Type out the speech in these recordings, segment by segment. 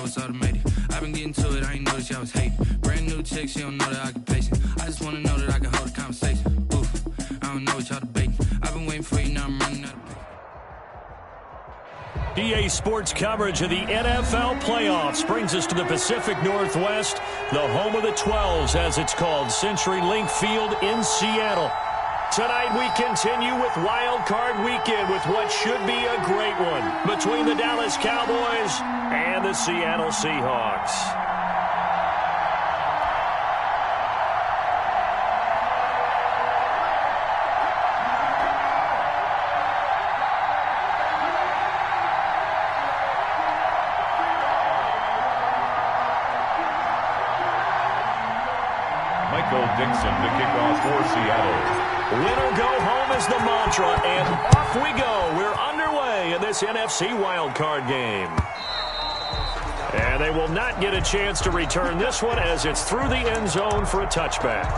now it's automated. I've been getting to it, I ain't noticed y'all was hating. Brand new chick, she don't know the occupation. I just wanna know that I can hold a conversation. Oof, I don't know what y'all debating. I've been waiting for you, now I'm running out of patience. EA Sports coverage of the NFL playoffs brings us to the Pacific Northwest, the home of the 12s, as it's called, CenturyLink Field in Seattle. Tonight we continue with Wild Card Weekend with what should be a great one between the Dallas Cowboys and the Seattle Seahawks. Dixon to kick off for Seattle. Win or go home is the mantra, and off we go. We're underway in this NFC wildcard game. And they will not get a chance to return this one as it's through the end zone for a touchback.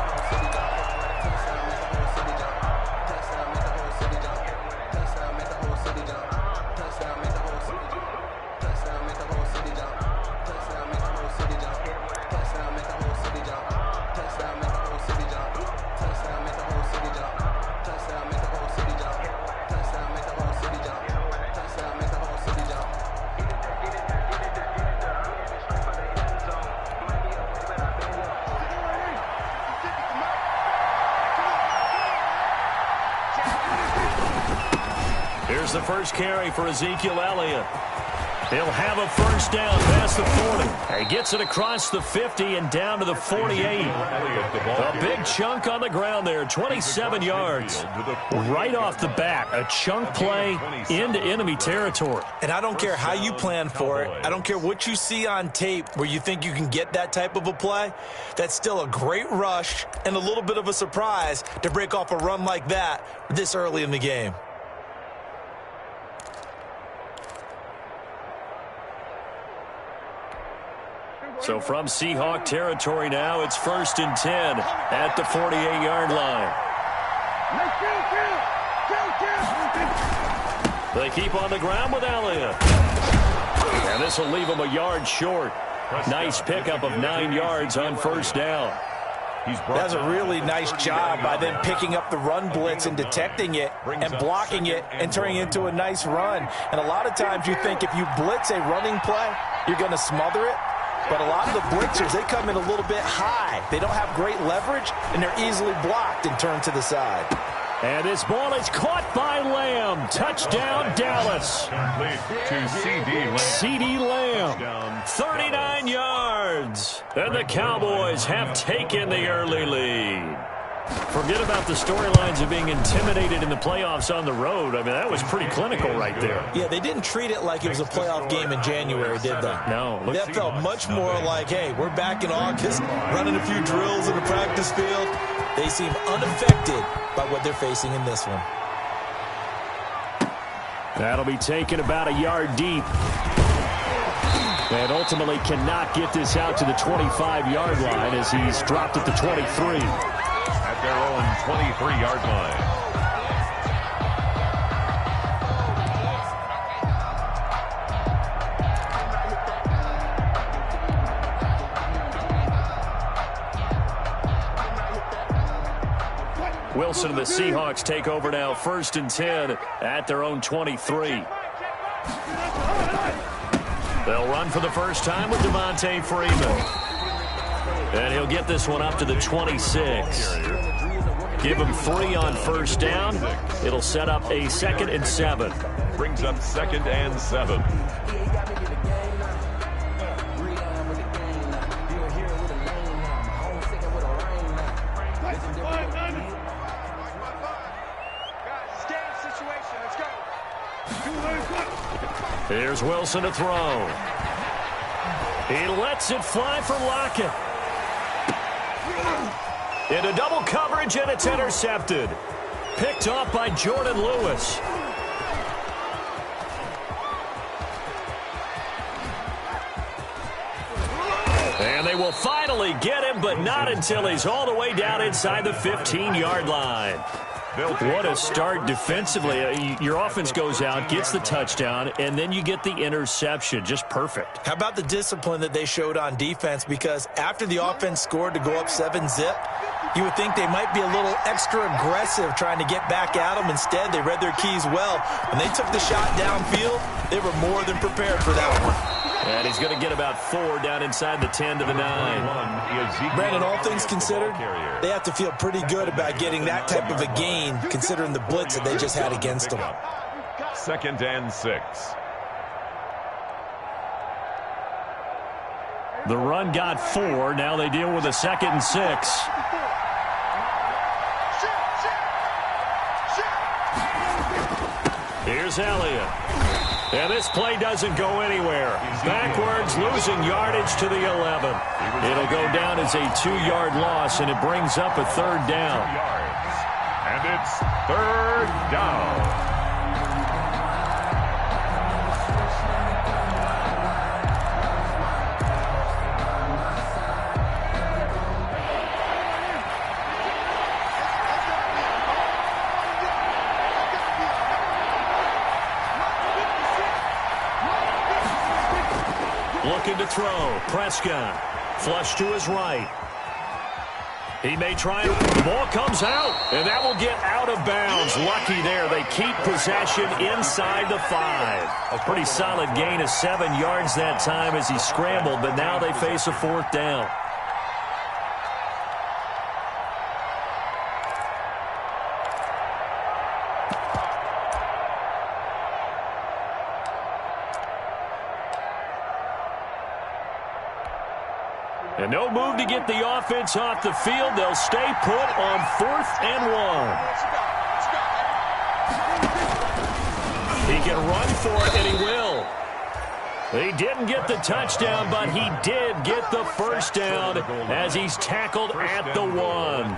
Here's the first carry for Ezekiel Elliott. He'll have a first down past the 40. He gets it across the 50 and down to the 48. A big chunk on the ground there, 27 yards. Right off the bat, a chunk play into enemy territory. And I don't care how you plan for it. I don't care what you see on tape where you think you can get that type of a play. That's still a great rush and a little bit of a surprise to break off a run like that this early in the game. So from Seahawk territory now, it's 1st and 10 at the 48-yard line. They keep on the ground with Elliott. And this will leave him a yard short. Nice pickup of 9 yards on first down. That's a really nice job by them picking up the run blitz and detecting it and blocking it and turning it into a nice run. And a lot of times you think if you blitz a running play, you're going to smother it. But a lot of the blitzers, they come in a little bit high. They don't have great leverage, and they're easily blocked and turned to the side. And this ball is caught by Lamb. Touchdown, Dallas. To CeeDee Lamb. 39 yards. And the Cowboys have taken the early lead. Forget about the storylines of being intimidated in the playoffs on the road. I mean, that was pretty clinical right there. Yeah, they didn't treat it like it was a playoff game in January, did they? No. That felt much more like, hey, we're back in August, running a few drills in the practice field. They seem unaffected by what they're facing in this one. That'll be taken about a yard deep. And ultimately cannot get this out to the 25-yard line as he's dropped at the 23. At their own 23-yard line. Wilson and the Seahawks take over now, 1st and 10 at their own 23. They'll run for the first time with Devontae Freeman. And he'll get this one up to the 26. Give him 3 on first down. It'll set up a 2nd and 7. Brings up 2nd and 7. Here's Wilson to throw. He lets it fly for Lockett. Into double coverage, and it's intercepted. Picked off by Jordan Lewis. And they will finally get him, but not until he's all the way down inside the 15-yard line. What a start defensively. Your offense goes out, gets the touchdown, and then you get the interception. Just perfect. How about the discipline that they showed on defense? Because after the offense scored to go up 7-zip, you would think they might be a little extra aggressive trying to get back at them. Instead, they read their keys well. When they took the shot downfield, they were more than prepared for that one. And he's going to get about 4 down inside the 10 to the 9. Brandon, all things considered, they have to feel pretty good about getting that type of a gain, considering the blitz that they just had against them. 2nd and 6. The run got 4. Now they deal with a 2nd and 6. Here's Elliott. And this play doesn't go anywhere. Backwards, losing yardage to the 11. It'll go down as a 2-yard loss, and it brings up a 3rd down. And it's 3rd down. Looking to throw. Prescott. Flush to his right. He may try it. The ball comes out, and that will get out of bounds. Lucky there. They keep possession inside the 5. A pretty solid gain of 7 yards that time as he scrambled, but now they face a 4th down. And no move to get the offense off the field. They'll stay put on 4th and 1. He can run for it, and he will. He didn't get the touchdown, but he did get the first down as he's tackled at the 1.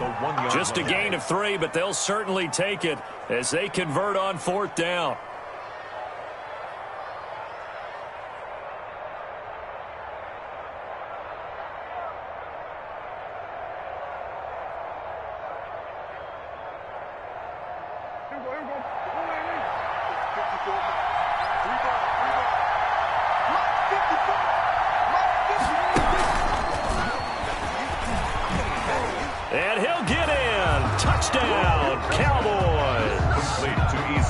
Just a gain of 3, but they'll certainly take it as they convert on 4th down. And he'll get in. Touchdown, Cowboys.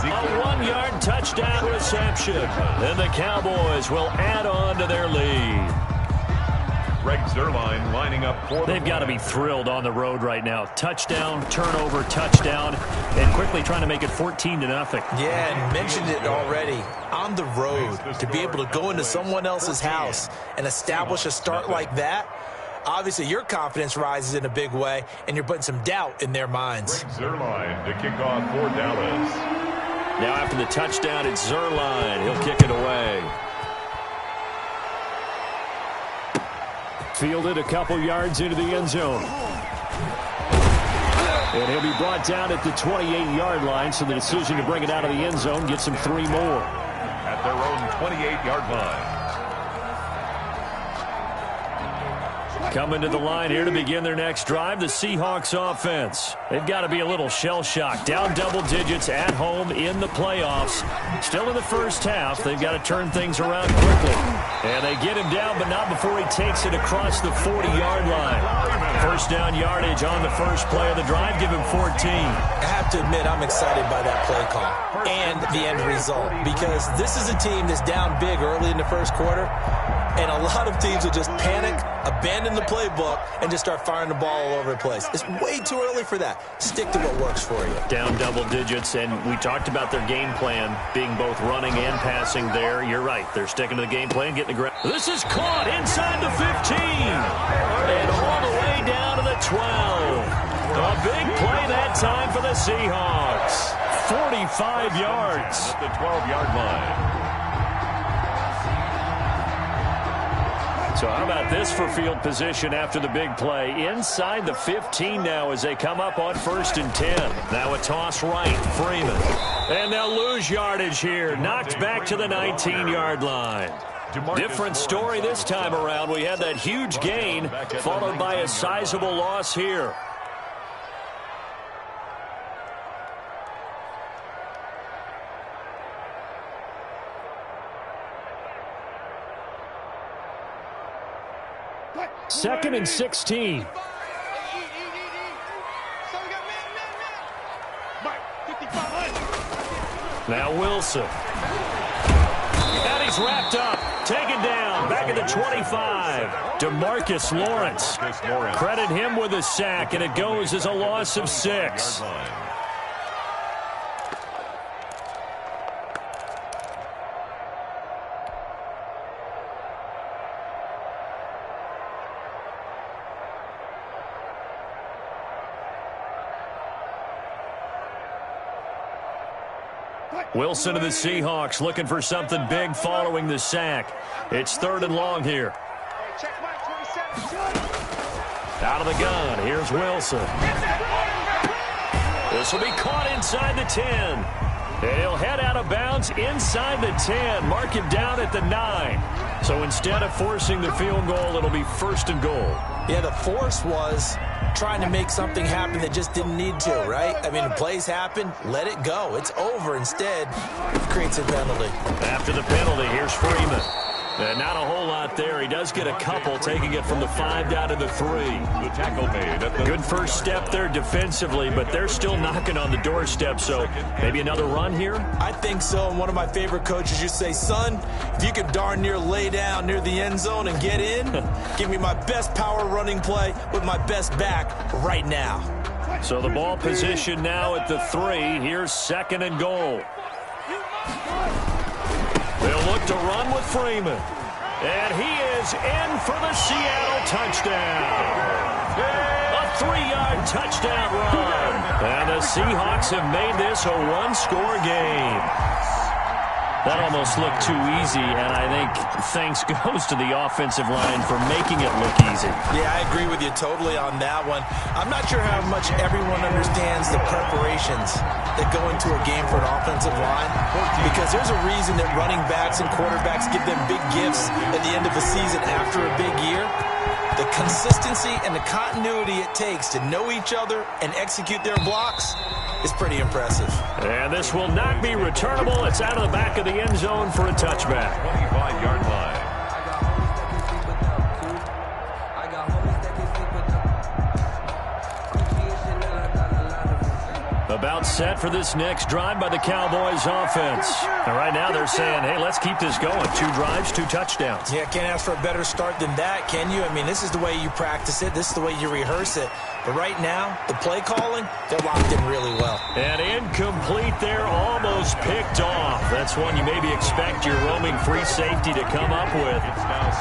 A 1-yard touchdown reception. And the Cowboys will add on to their lead. Greg Zuerlein lining up for They've got to be thrilled on the road right now. Touchdown, turnover, touchdown, and quickly trying to make it 14-0. Yeah, and mentioned it already. On the road, to be able to go into someone else's house and establish a start like that, obviously your confidence rises in a big way, and you're putting some doubt in their minds. Greg Zuerlein to kick off for Dallas. Now after the touchdown, it's Zuerlein. He'll kick it away. Fielded a couple yards into the end zone. And he'll be brought down at the 28-yard line, so the decision to bring it out of the end zone gets him 3 more. At their own 28-yard line. Coming to the line here to begin their next drive, the Seahawks offense. They've got to be a little shell-shocked. Down double digits at home in the playoffs. Still in the first half. They've got to turn things around quickly. And they get him down, but not before he takes it across the 40-yard line. First down yardage on the first play of the drive. Give him 14. I have to admit, I'm excited by that play call and the end result, because this is a team that's down big early in the first quarter, and a lot of teams will just panic, abandon the playbook, and just start firing the ball all over the place. It's way too early for that. Stick to what works for you. Down double digits, and we talked about their game plan being both running and passing there. You're right. They're sticking to the game plan, getting the ground. This is caught inside the 15. And all the way down to the 12. A big play that time for the Seahawks. 45 yards. At the 12-yard line. So how about this for field position after the big play? Inside the 15 now as they come up on 1st and 10. Now a toss right, Freeman. And they'll lose yardage here. Knocked back to the 19-yard line. Different story this time around. We had that huge gain followed by a sizable loss here. 2nd and 16. Now Wilson. And he's wrapped up. Taken down. Back at the 25. DeMarcus Lawrence. Credit him with a sack, and it goes as a loss of 6. Wilson of the Seahawks looking for something big following the sack. It's 3rd and long here. Out of the gun. Here's Wilson. This will be caught inside the 10. And he'll head out of bounds inside the 10. Mark him down at the 9. So instead of forcing the field goal, it'll be 1st and goal. Yeah, the force was trying to make something happen that just didn't need to, right? I mean, the plays happen, let it go. It's over. Instead, it creates a penalty. After the penalty, here's Freeman. Not a whole lot there. He does get a couple, taking it from the 5 down to the 3. The tackle made at the good first step there defensively, but they're still knocking on the doorstep, so maybe another run here? I think so, and one of my favorite coaches used to say, son, if you could darn near lay down near the end zone and get in, give me my best power running play with my best back right now. So the ball position now at the 3. Here's 2nd and goal. They'll look to run with Freeman. And he is in for the Seattle touchdown. A 3-yard touchdown run. And the Seahawks have made this a 1-score game. That almost looked too easy, and I think thanks goes to the offensive line for making it look easy. Yeah, I agree with you totally on that one. I'm not sure how much everyone understands the preparations that go into a game for an offensive line, because there's a reason that running backs and quarterbacks give them big gifts at the end of the season after a big year. The consistency and the continuity it takes to know each other and execute their blocks is pretty impressive. And this will not be returnable. It's out of the back of the end zone for a touchback. 25-yard line. About set for this next drive by the Cowboys offense. And right now they're saying, hey, let's keep this going. 2 drives, 2 touchdowns. Yeah, can't ask for a better start than that, can you? I mean, this is the way you practice it. This is the way you rehearse it. But right now, the play calling, they're locked in really well. And incomplete there, almost picked off. That's one you maybe expect your roaming free safety to come up with.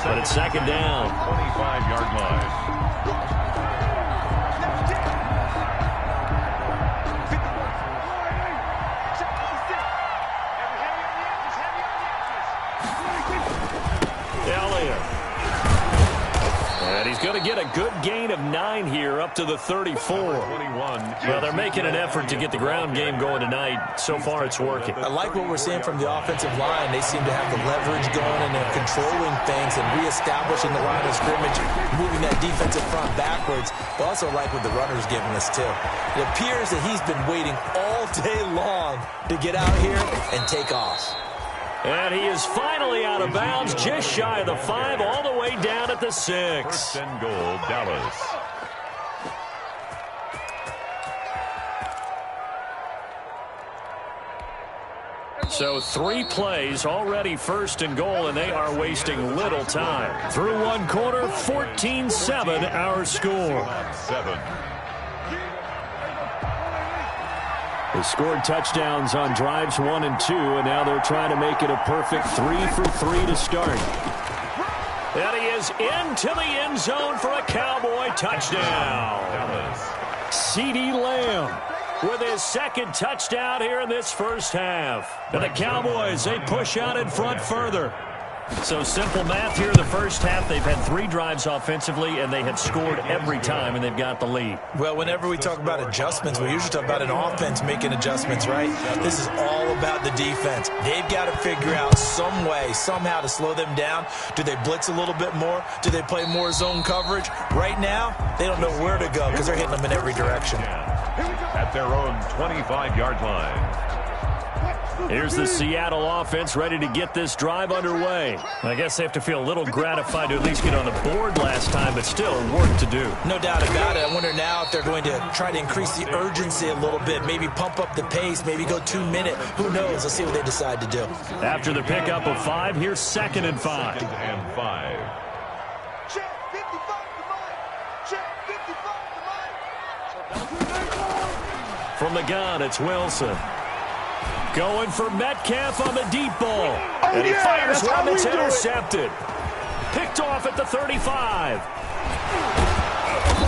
But it's 2nd down. 25-yard line. He's going to get a good gain of 9 here up to the 34. Well, they're making an effort to get the ground game going tonight. So far, it's working. I like what we're seeing from the offensive line. They seem to have the leverage going, and they're controlling things and reestablishing the line of scrimmage, moving that defensive front backwards. I also like what the runner's giving us, too. It appears that he's been waiting all day long to get out here and take off. And he is finally out of bounds, just shy of the 5, all the way down at the 6. 1st and goal, Dallas. So 3 plays, already 1st and goal, and they are wasting little time. Through 1 quarter, 14-7 our score. 7. They scored touchdowns on drives 1 and 2, and now they're trying to make it a perfect 3 for 3 to start. And he is into the end zone for a Cowboy touchdown. CeeDee Lamb with his 2nd touchdown here in this first half. And the Cowboys, they push out in front further. So simple math here in the first half. They've had 3 drives offensively, and they have scored every time, and they've got the lead. Well, whenever we talk about adjustments, we usually talk about an offense making adjustments, right? This is all about the defense. They've got to figure out some way, somehow to slow them down. Do they blitz a little bit more? Do they play more zone coverage? Right now, they don't know where to go because they're hitting them in every direction. At their own 25-yard line. Here's the Seattle offense ready to get this drive underway. I guess they have to feel a little gratified to at least get on the board last time, but still work to do. No doubt about it. I wonder now if they're going to try to increase the urgency a little bit, maybe pump up the pace, maybe go 2 minutes. Who knows? Let's see what they decide to do. After the pickup of 5, here's 2nd and 5. Second and 5. Check 55 to mine. Check 55 to mine. From the gun, it's Wilson. Going for Metcalf on the deep ball. And he fires one that's intercepted. Picked off at the 35.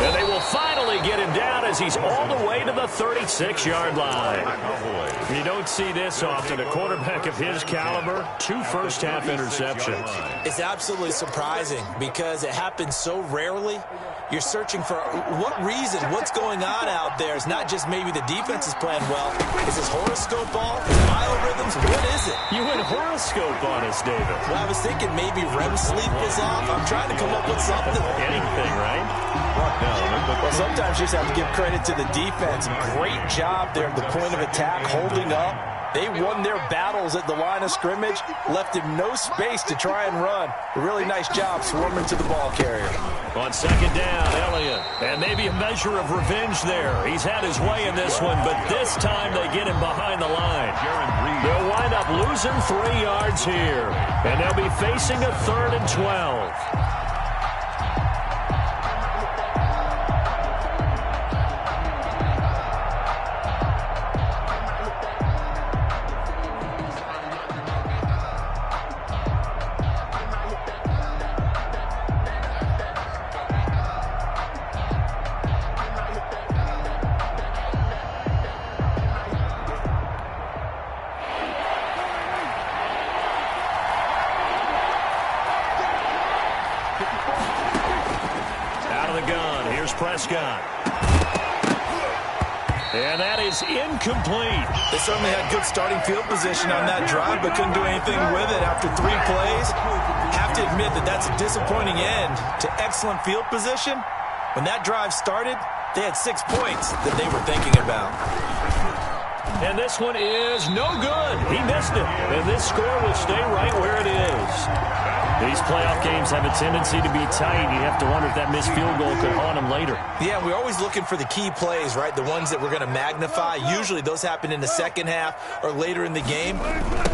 And they will finally get him down as he's all the way to the 36-yard line. You don't see this often. A quarterback of his caliber, 2 first-half interceptions. It's absolutely surprising because it happens so rarely. You're searching for what reason, what's going on out there. It's not just maybe the defense is playing well. Is this horoscope ball? Is it biorhythms? What is it? You went horoscope on us, David. Well, I was thinking maybe REM sleep was off. I'm trying to come up with something. Anything, right? Well, sometimes you just have to give credit to the defense. Great job there at the point of attack, holding up. They won their battles at the line of scrimmage, left him no space to try and run. A really nice job swarming to the ball carrier. On 2nd down, Elliott. And maybe a measure of revenge there. He's had his way in this one, but this time they get him behind the line. They'll wind up losing 3 yards here. And they'll be facing a 3rd and 12. Prescott. And that is incomplete. They certainly had good starting field position on that drive, but couldn't do anything with it after 3 plays. Have to admit that that's a disappointing end to excellent field position. When that drive started, they had 6 points that they were thinking about. And this one is no good. He missed it. And this score will stay right where it is. These playoff games have a tendency to be tight. You have to wonder if that missed field goal could haunt them later. Yeah, we're always looking for the key plays, right? The ones that we're going to magnify. Usually those happen in the second half or later in the game.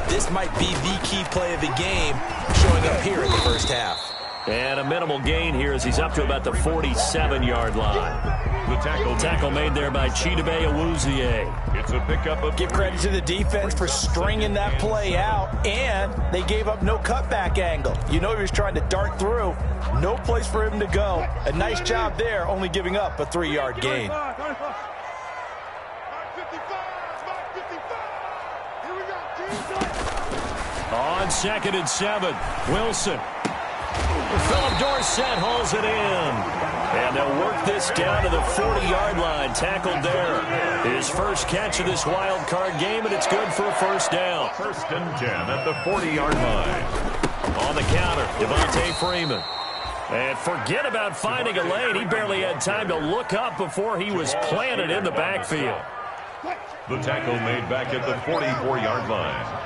This might be the key play of the game showing up here in the first half. And a minimal gain here as he's up to about the 47-yard line. The tackle made there by Chidobe Awuzie. It's a pickup of... Give credit to the defense for stringing that play out, and they gave up no cutback angle. You know he was trying to dart through. No place for him to go. A nice job there, only giving up a 3-yard gain. On 2nd and 7, Wilson. Philip Dorsett hauls it in. And they'll work this down to the 40-yard line. Tackled there. His first catch of this wild card game, and it's good for a first down. 1st and 10 at the 40-yard line. On the counter, Devontae Freeman. And forget about finding a lane. He barely had time to look up before he was planted in the backfield. The tackle made back at the 44-yard line.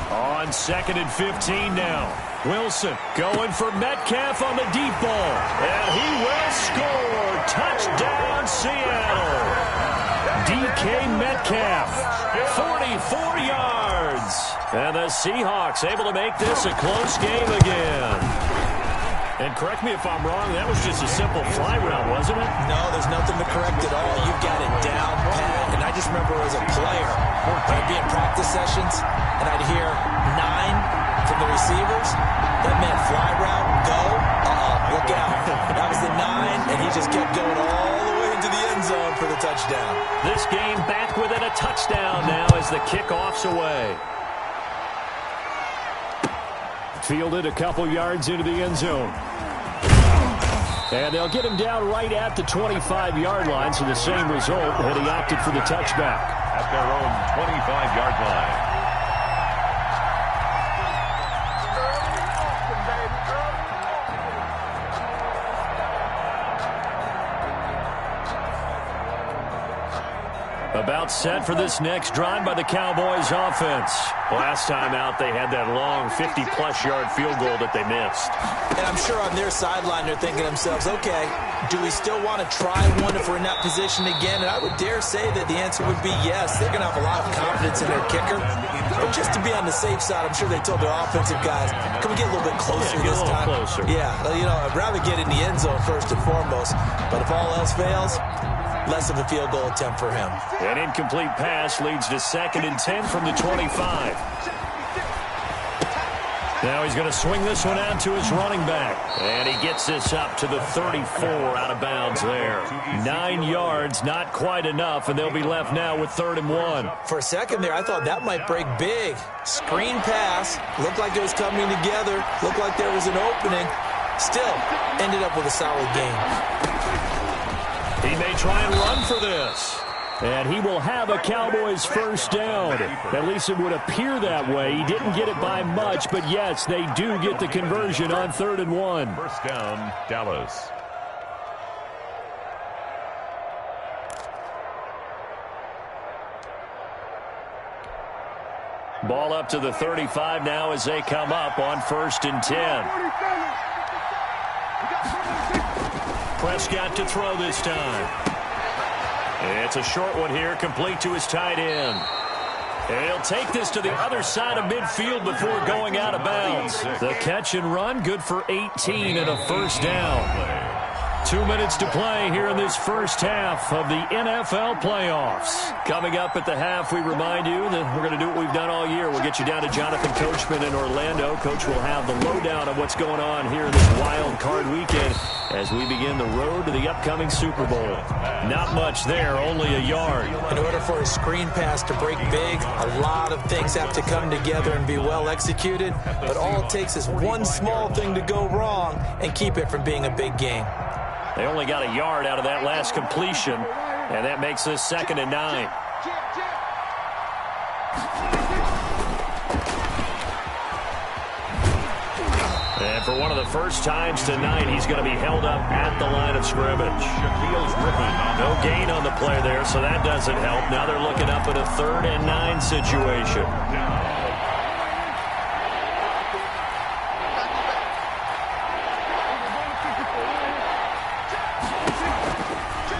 On 2nd and 15 now. Wilson going for Metcalf on the deep ball. And he will score. Touchdown, Seattle. DK Metcalf, 44 yards. And the Seahawks able to make this a close game again. And correct me if I'm wrong, that was just a simple fly route, wasn't it? No, there's nothing to correct at all. You've got it down pat. And I just remember as a player, I'd be in practice sessions, and I'd hear 9 from the receivers. That meant fly route, go, look out. That was the 9, and he just kept going all the way into the end zone for the touchdown. This game back within a touchdown now as the kickoff's away. Fielded a couple yards into the end zone. And they'll get him down right at the 25-yard line, so the same result, and he opted for the touchback. At their own 25-yard line. About set for this next drive by the Cowboys offense. Last time out, they had that long 50-plus yard field goal that they missed. And I'm sure on their sideline they're thinking to themselves, okay, do we still want to try one if we're in that position again? And I would dare say that the answer would be yes. They're going to have a lot of confidence in their kicker. But just to be on the safe side, I'm sure they told their offensive guys, can we get a little bit closer this time? Closer. Yeah, you know, I'd rather get in the end zone first and foremost. But if all else fails, less of a field goal attempt for him. An incomplete pass leads to 2nd and 10 from the 25. Now he's going to swing this one out to his running back. And he gets this up to the 34 out of bounds there. 9 yards, not quite enough, and they'll be left now with 3rd and 1. For a second there, I thought that might break big. Screen pass. Looked like it was coming together. Looked like there was an opening. Still, ended up with a solid game. He may try and run for this. And he will have a Cowboys first down. At least it would appear that way. He didn't get it by much, but yes, they do get the conversion on 3rd and 1. First down, Dallas. Ball up to the 35 now as they come up on 1st and 10. Prescott to throw this time. It's a short one here, complete to his tight end. And he'll take this to the other side of midfield before going out of bounds. The catch and run, good for 18 and a first down. 2 minutes to play here in this first half of the NFL playoffs. Coming up at the half, we remind you that we're going to do what we've done all year. We'll get you down to Jonathan Coachman in Orlando. Coach will have the lowdown of what's going on here in this wild card weekend as we begin the road to the upcoming Super Bowl. Not much there, only a yard. In order for a screen pass to break big, a lot of things have to come together and be well executed. But all it takes is one small thing to go wrong and keep it from being a big game. They only got a yard out of that last completion, and that makes this 2nd and 9. And for one of the first times tonight, he's going to be held up at the line of scrimmage. No gain on the play there, so that doesn't help. Now they're looking up at a 3rd and 9 situation.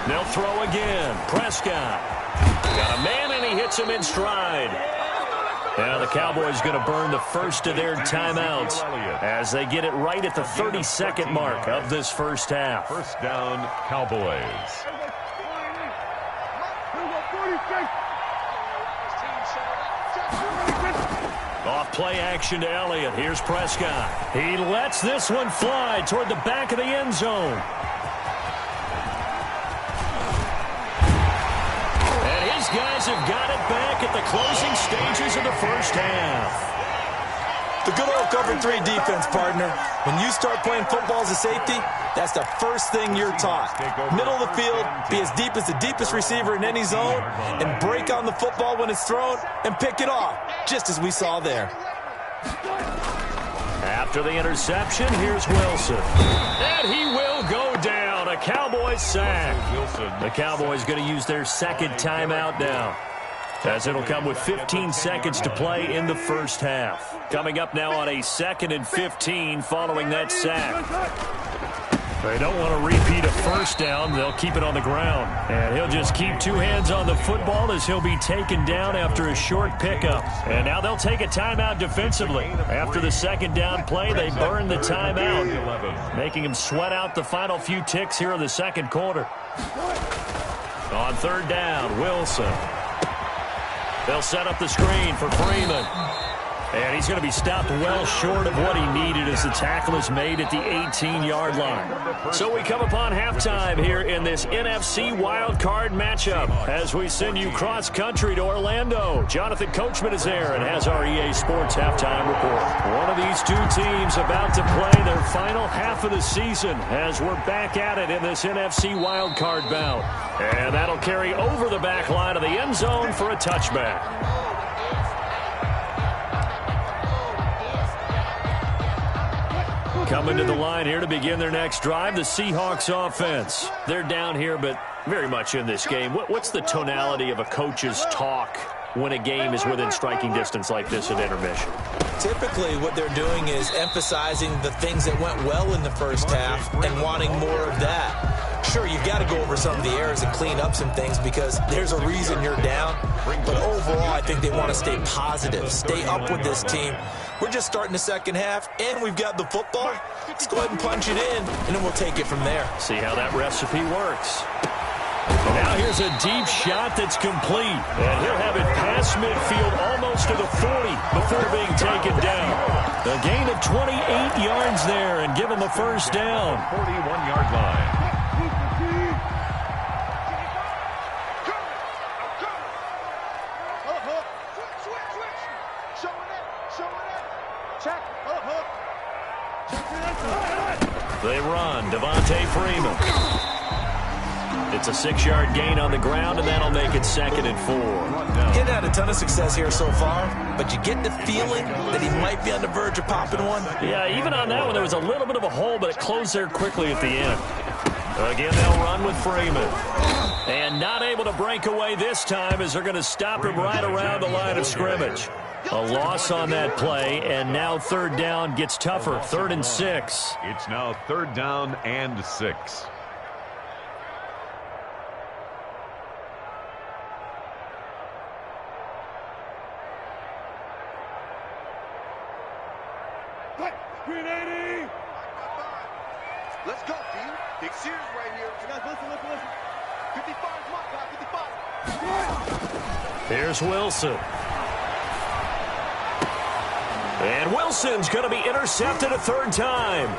They'll throw again. Prescott. Got a man, and he hits him in stride. Now the Cowboys going to burn the first of their timeouts as they get it right at the 32nd mark of this first half. First down, Cowboys. Off play action to Elliott. Here's Prescott. He lets this one fly toward the back of the end zone. Guys have got it back at the closing stages of the first half. The good old cover 3 defense, partner. When you start playing football as a safety, that's the first thing you're taught. Middle of the field, be as deep as the deepest receiver in any zone, and break on the football when it's thrown and pick it off, just as we saw there. After the interception, here's Wilson. And he will go down. A Cowboys sack. The Cowboys going to use their 2nd timeout now, as it'll come with 15 seconds to play in the first half. Coming up now on a 2nd and 15 following that sack. They don't want to repeat a first down. They'll keep it on the ground. And he'll just keep 2 hands on the football as he'll be taken down after a short pickup. And now they'll take a timeout defensively. After the 2nd down play, they burn the timeout, making him sweat out the final few ticks here in the 2nd quarter. On 3rd down, Wilson. They'll set up the screen for Freeman. And he's going to be stopped well short of what he needed as the tackle is made at the 18-yard line. So we come upon halftime here in this NFC wildcard matchup as we send you cross-country to Orlando. Jonathan Coachman is there and has our EA Sports halftime report. One of these 2 teams about to play their final half of the season as we're back at it in this NFC wildcard bout. And that'll carry over the back line of the end zone for a touchback. Coming to the line here to begin their next drive, the Seahawks offense. They're down here, but very much in this game. What's the tonality of a coach's talk when a game is within striking distance like this at intermission? Typically, what they're doing is emphasizing the things that went well in the first half and wanting more of that. Sure, you've got to go over some of the errors and clean up some things because there's a reason you're down. But overall, I think they want to stay positive, stay up with this team. We're just starting the second half, and we've got the football. Let's go ahead and punch it in, and then we'll take it from there. See how that recipe works. And now here's a deep shot that's complete. And he'll have it past midfield almost to the 40 before being taken down. A gain of 28 yards there and give him a first down. 41-yard line. They run. Devontae Freeman. It's a 6-yard gain on the ground, and that'll make it 2nd and 4. Getting had a ton of success here so far, but you get the feeling that he might be on the verge of popping one. Yeah, even on that one, there was a little bit of a hole, but it closed there quickly at the end. Again, they'll run with Freeman. And not able to break away this time as they're going to stop him right around the line of scrimmage. A loss on that play, and now 3rd down gets tougher. 3rd and 6. It's now 3rd down and 6. Let's go, D. Big series right here. Listen. 55 is my guy, 55. Here's Wilson. And Wilson's going to be intercepted a 3rd time.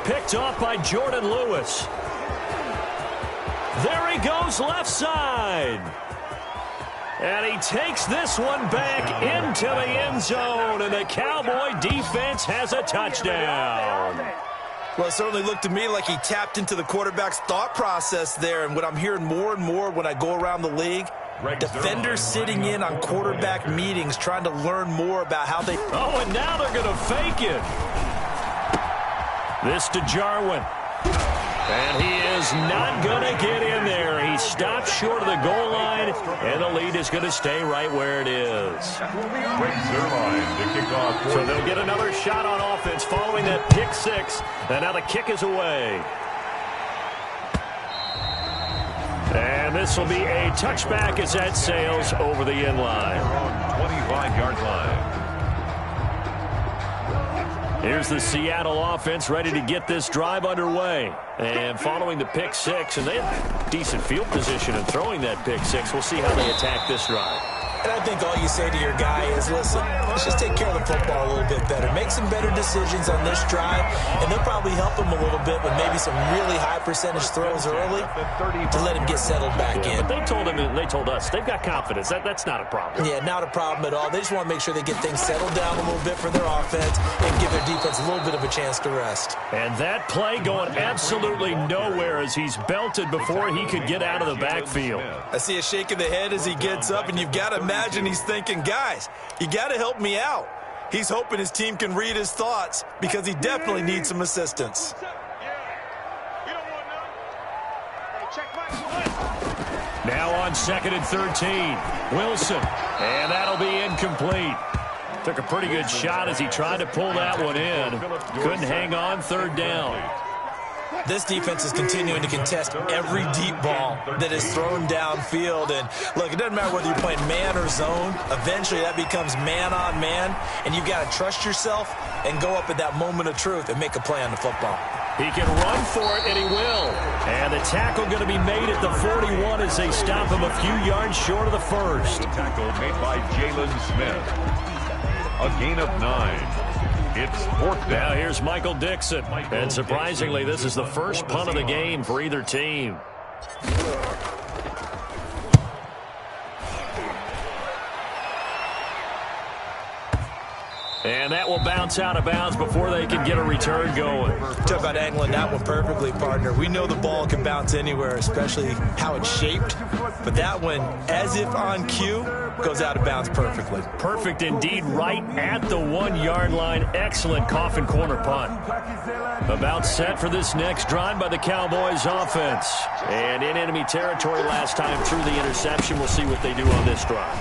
Picked off by Jordan Lewis. There he goes left side. And he takes this one back into the end zone. And the Cowboy defense has a touchdown. Well, it certainly looked to me like he tapped into the quarterback's thought process there. And what I'm hearing more and more when I go around the league, defenders sitting in on quarterback meetings trying to learn more about how they... Oh, and now they're going to fake it. This to Jarwin. And he is not going to get in there. He stopped short of the goal line, and the lead is going to stay right where it is. So they'll get another shot on offense following that pick 6, and now the kick is away. And this will be a touchback as that sails over the end line. 25-yard line. Here's the Seattle offense ready to get this drive underway. And following the pick 6, and they have decent field position in throwing that pick 6. We'll see how they attack this drive. And I think all you say to your guy is, listen, let's just take care of the football a little bit better. Make some better decisions on this drive, and they'll probably help him a little bit with maybe some really high percentage throws early to let him get settled back in. But they told him, and they told us, they've got confidence. That's not a problem. Yeah, not a problem at all. They just want to make sure they get things settled down a little bit for their offense and give their defense a little bit of a chance to rest. And that play going absolutely nowhere as he's belted before he could get out of the backfield. I see a shake of the head as he gets up, and you've got to imagine he's thinking, guys, you got to help me out. He's hoping his team can read his thoughts because he definitely needs some assistance. Now on 2nd and 13, Wilson, and that'll be incomplete. Took a pretty good shot as he tried to pull that one in. Couldn't hang on, 3rd down. This defense is continuing to contest every deep ball that is thrown downfield. And, look, it doesn't matter whether you're playing man or zone. Eventually that becomes man-on-man, and you've got to trust yourself and go up at that moment of truth and make a play on the football. He can run for it, and he will. And the tackle going to be made at the 41 as they stop him a few yards short of the first. Tackle made by Jalen Smith. A gain of 9. It's 4th down. Now here's Michael Dixon. And surprisingly, this is the first punt of the game for either team. And that will bounce out of bounds before they can get a return going. Talk about angling that one perfectly, partner. We know the ball can bounce anywhere, especially how it's shaped. But that one, as if on cue, goes out of bounds perfectly. Perfect indeed, right at the 1-yard line. Excellent coffin corner punt. About set for this next drive by the Cowboys offense. And in enemy territory last time through the interception. We'll see what they do on this drive.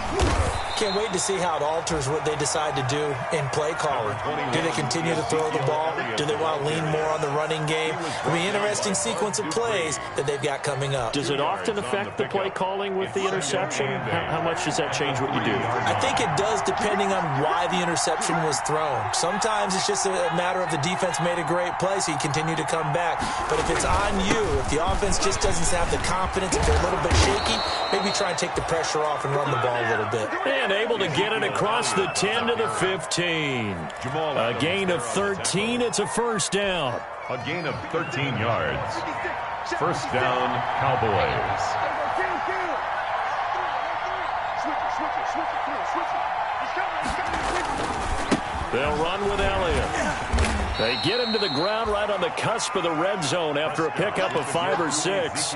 Can't wait to see how it alters what they decide to do in play calling. Do they continue to throw the ball? Do they want to lean more on the running game? It'll be an interesting sequence of plays that they've got coming up. Does it often affect the play calling with the interception? How much does that change what you do? I think it does, depending on why the interception was thrown. Sometimes it's just a matter of the defense made a great play, so you continue to come back. But if it's on you, if the offense just doesn't have the confidence, if they're a little bit shaky, maybe try and take the pressure off and run the ball a little bit. And able to get it across the 10 to the 15. A gain of 13. It's a first down. A gain of 13 yards. First down, Cowboys. They'll run with Elliott. They get him to the ground right on the cusp of the red zone after a pickup of 5 or 6.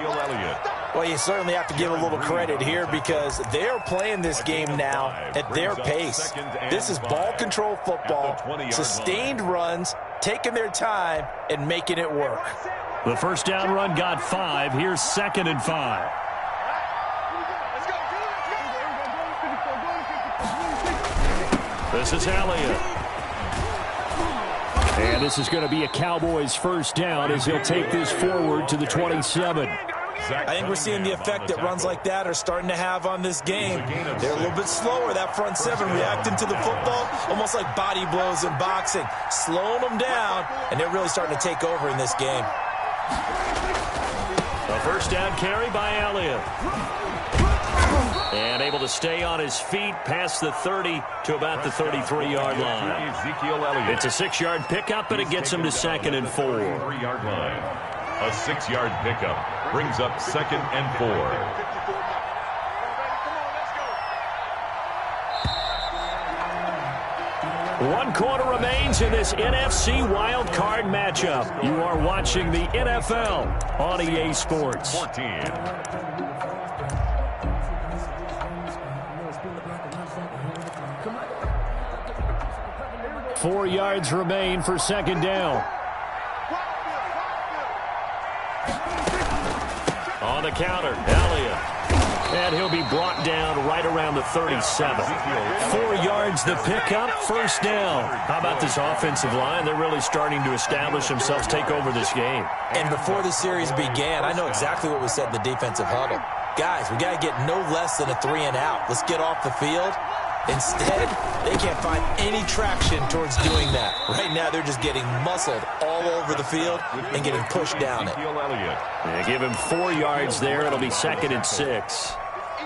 Well, you certainly have to give a little credit here because they're playing this game now at their pace. This is ball control football, sustained runs, taking their time, and making it work. The first down run got 5. Here's 2nd and 5. This is Elliott. And this is going to be a Cowboys first down as he'll take this forward to the 27. I think we're seeing the effect that runs like that are starting to have on this game. They're a little bit slower, that front seven, reacting to the football, almost like body blows in boxing, slowing them down, and they're really starting to take over in this game. A first down carry by Elliott. And able to stay on his feet past the 30 to about the 33-yard line. It's a 6-yard pickup, but it gets him to 2nd and 4. 3-yard line. A 6-yard pickup brings up 2nd and 4. One quarter remains in this NFC wild card matchup. You are watching the NFL on EA Sports. 14. 4 yards remain for 2nd down. On the counter, Elliott. And he'll be brought down right around the 37. 4 yards the pickup, first down. How about this offensive line? They're really starting to establish themselves, take over this game. And before the series began, I know exactly what was said in the defensive huddle. Guys, we got to get no less than a 3 and out. Let's get off the field. Instead, they can't find any traction towards doing that. Right now, they're just getting muscled all over the field and getting pushed down it. Yeah, give him 4 yards there. It'll be 2nd and 6.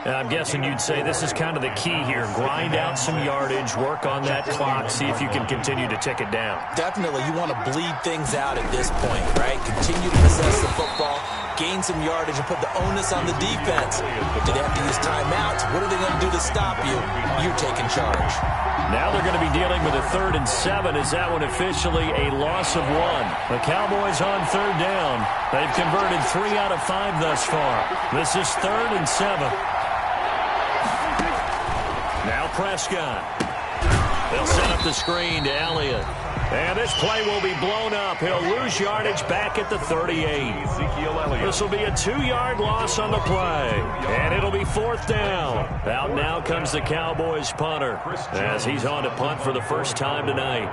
And I'm guessing you'd say this is kind of the key here. Grind out some yardage, work on that clock, see if you can continue to tick it down. Definitely, you want to bleed things out at this point, right? Continue to possess the football, gain some yardage, and put the onus on the defense. Do they have to use timeouts? What are they going to do to stop you? You're taking charge. Now they're going to be dealing with a 3rd and 7. Is that one officially a loss of 1? The Cowboys on 3rd down. They've converted 3 out of 5 thus far. This is 3rd and 7. Now Prescott. They'll set up the screen to Elliott. And this play will be blown up. He'll lose yardage back at the 38. This will be a 2-yard loss on the play. And it'll be 4th down. Out now comes the Cowboys punter as he's on to punt for the first time tonight.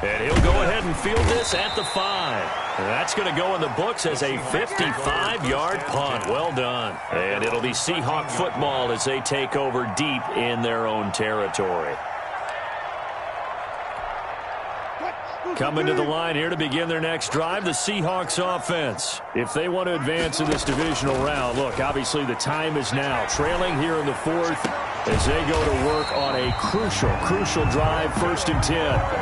And he'll go ahead and field this at the 5. And that's going to go in the books as a 55-yard punt. Well done. And it'll be Seahawk football as they take over deep in their own territory. Coming to the line here to begin their next drive, the Seahawks offense. If they want to advance in this divisional round, look, obviously the time is now. Trailing here in the 4th as they go to work on a crucial drive, 1st and 10.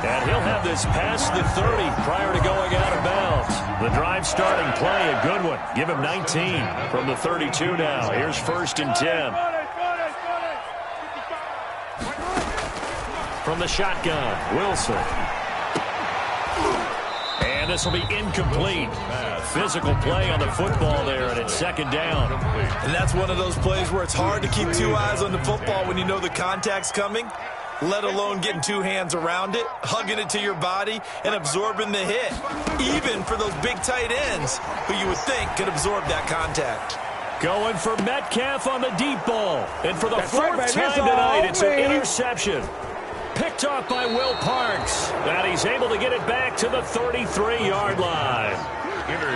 And he'll have this past the 30 prior to going out of bounds. themselves. The drive starting play, a good one. Give him 19 from the 32 now. Here's 1st and 10. From the shotgun, Wilson. And this will be incomplete. Physical play on the football there, and it's 2nd down. And that's one of those plays where it's hard to keep 2 eyes on the football when you know the contact's coming, let alone getting 2 hands around it, hugging it to your body, and absorbing the hit, even for those big tight ends who you would think could absorb that contact. Going for Metcalf on the deep ball. And for the 4th time tonight, it's an interception. Picked off by Will Parks. And he's able to get it back to the 33-yard line.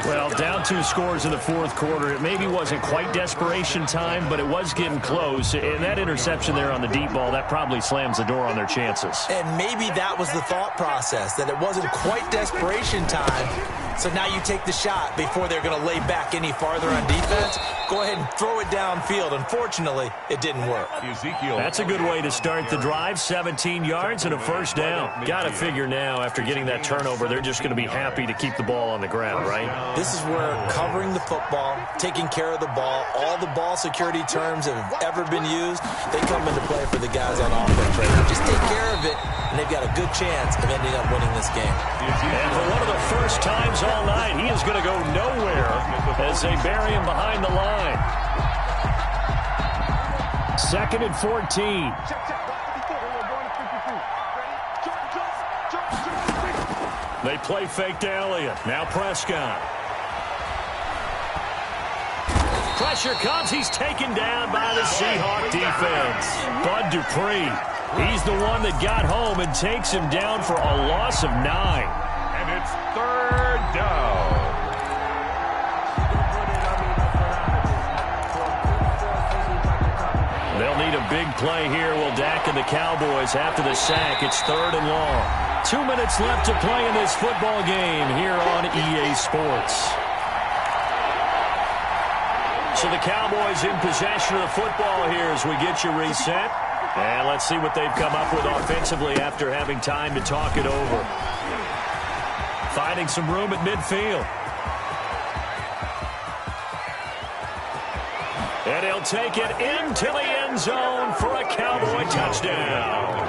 Well, down 2 scores in the 4th quarter. It maybe wasn't quite desperation time, but it was getting close. And that interception there on the deep ball, that probably slams the door on their chances. And maybe that was the thought process, that it wasn't quite desperation time. So now you take the shot before they're going to lay back any farther on defense. Go ahead and throw it downfield. Unfortunately, it didn't work. That's a good way to start the drive. 17 yards and a 1st down. Got to figure now, after getting that turnover, they're just going to be happy to keep the ball on the ground, right? This is where covering the football, taking care of the ball, all the ball security terms that have ever been used, they come into play for the guys on offense right now. Just take care of it, and they've got a good chance of ending up winning this game. And for one of the first times all night, he is going to go nowhere as they bury him behind the line. 2nd and 14. They play fake to Elliott. Now Prescott. Pressure comes. He's taken down by the Seahawk defense. Bud Dupree. He's the one that got home and takes him down for a loss of 9. And it's 3rd down. They'll need a big play here. Will Dak and the Cowboys after the sack. It's 3rd and long. 2 minutes left to play in this football game here on EA Sports. So the Cowboys in possession of the football here as we get you reset. And let's see what they've come up with offensively after having time to talk it over. Finding some room at midfield. And he'll take it into the end zone for a Cowboy touchdown.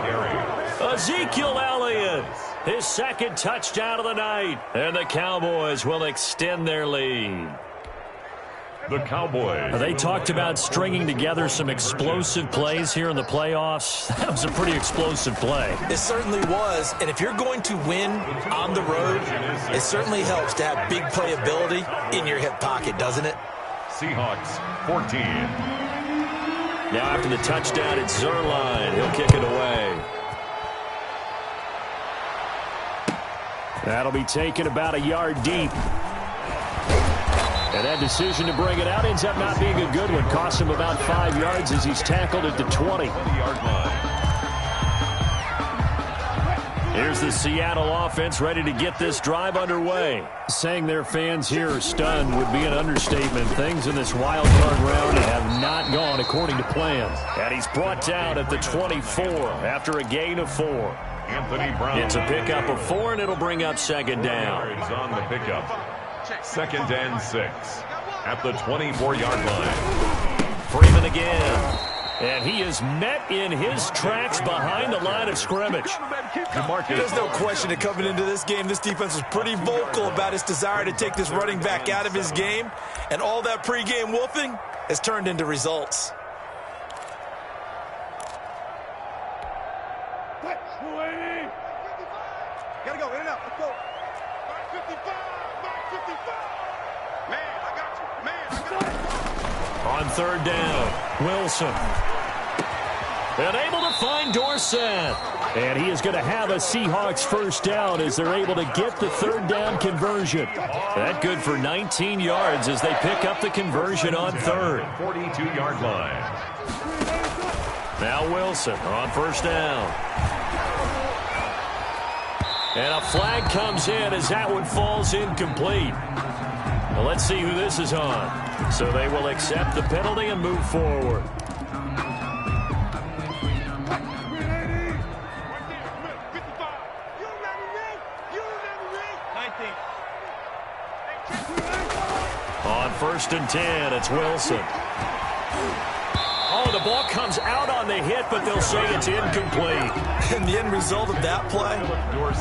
Ezekiel Elliott, his 2nd touchdown of the night. And the Cowboys will extend their lead. The Cowboys. They talked about stringing together some explosive plays here in the playoffs. That was a pretty explosive play. It certainly was. And if you're going to win on the road, it certainly helps to have big playability in your hip pocket, doesn't it? Seahawks 14. Now after the touchdown, it's Zerline. He'll kick it away. That'll be taken about a yard deep. And that decision to bring it out ends up not being a good one. Cost him about 5 yards as he's tackled at the 20. 20-yard line. Here's the Seattle offense ready to get this drive underway. Saying their fans here are stunned would be an understatement. Things in this wild card round have not gone according to plan. And he's brought down at the 24 after a gain of 4. Anthony Brown. It's a pickup of 4, and it'll bring up 2nd down. Yards on the pickup. 2nd and 6 at the 24-yard line. Freeman again. And he is met in his tracks behind the line of scrimmage. There's no question that coming into this game, this defense was pretty vocal about its desire to take this running back out of his game. And all that pregame wolfing has turned into results. Gotta go, in and out, let's go. 55, 55. Man, I got you. Man, I got you. On 3rd down, Wilson. And able to find Dorsett. And he is going to have a Seahawks 1st down as they're able to get the 3rd down conversion. That good for 19 yards as they pick up the conversion on 3rd. 42-yard line. Now Wilson on 1st down. And a flag comes in as that one falls incomplete. Well, let's see who this is on. So they will accept the penalty and move forward. On 1st and 10, it's Wilson. Oh, the ball comes out on the hit, but they'll say it's incomplete. And the end result of that play,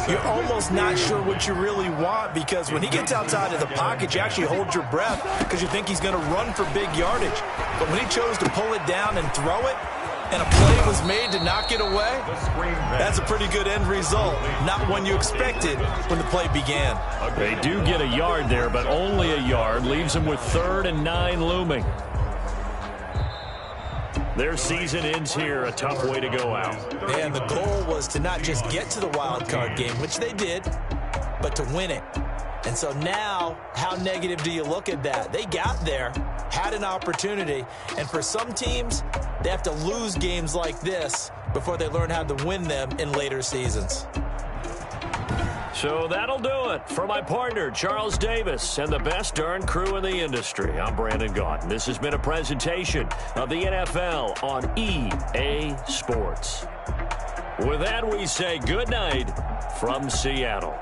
you're almost not sure what you really want, because when he gets outside of the pocket, you actually hold your breath because you think he's going to run for big yardage. But when he chose to pull it down and throw it, and a play was made to knock it away, that's a pretty good end result. Not one you expected when the play began. They do get a yard there, but only a yard. Leaves them with 3rd and 9 looming. Their season ends here, a tough way to go out. And the goal was to not just get to the wild card game, which they did, but to win it. And so now, how negative do you look at that? They got there, had an opportunity, and for some teams, they have to lose games like this before they learn how to win them in later seasons. So that'll do it. For my partner, Charles Davis, and the best darn crew in the industry, I'm Brandon Gaudin. This has been a presentation of the NFL on EA Sports. With that, we say good night from Seattle.